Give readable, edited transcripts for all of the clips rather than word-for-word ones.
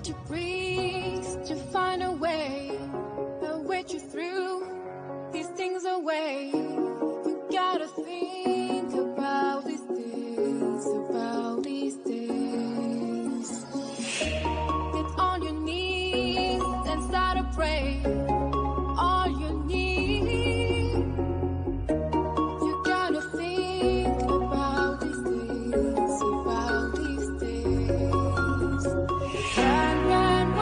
to breathe, to find a way, way you through these things away. You gotta think about these days, about these days. Get on your knees and start to pray. All you need, you gotta think about these days, about these days. Run, run,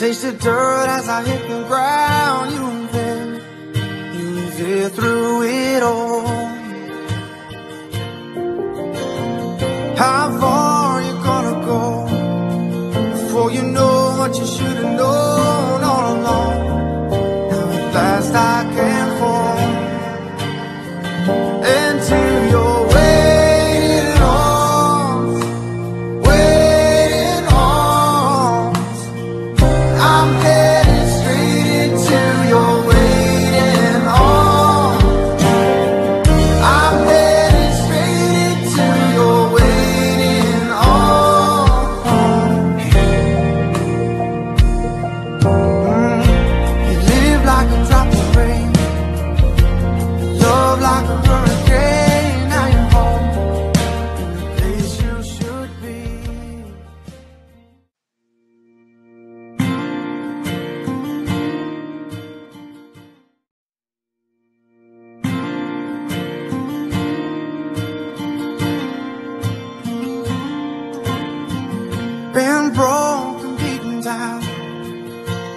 Taste the dirt as I hit the ground. You've there through it all. How far you gonna go before you know what you should have known all along? Now at last I can fall into your waiting arms, waiting arms. I'm headed straight into your waiting arms. I'm headed straight into your waiting arms. You live like a drop of rain, love like a hurricane. Now you're home, in the place you should be. Been broken, beaten down.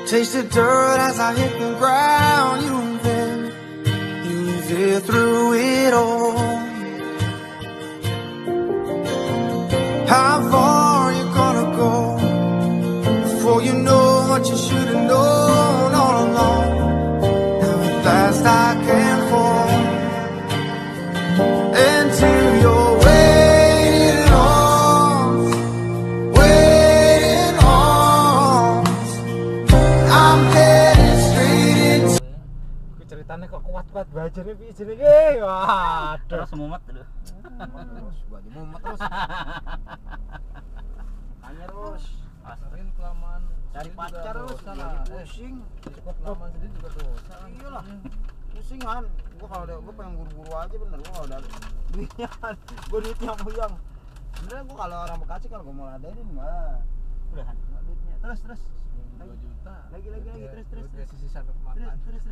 Taste the dirt as I hit the ground. You've there through it all. How far you gonna go before you know what you should have known all along? Now at last I can fall into your waiting arms, waiting arms. I'm headed straight into. Ceritanya kok kuat-kuat baca nih piye jenenge. Waduh. Terus mumet dulu. Terus baju mumet terus. Tanya terus. Mungkin kelamaan Cari sendiri pacar juga terus dosa lagi lah. pusing. Cukup kelamaan sendiri juga dosa. Iyalah. Pusing kan. Gua kalau gua pengen buru-buru aja bener. Gua kalau ada duitnya kan. Gua duitnya puyang. Bener gua kalau orang Bekasi kalau gua mau ladenin mah. Udah kan? Duitnya. Terus. 2 juta. Lagi terus. Udah sisi sampai kemakan. Terus.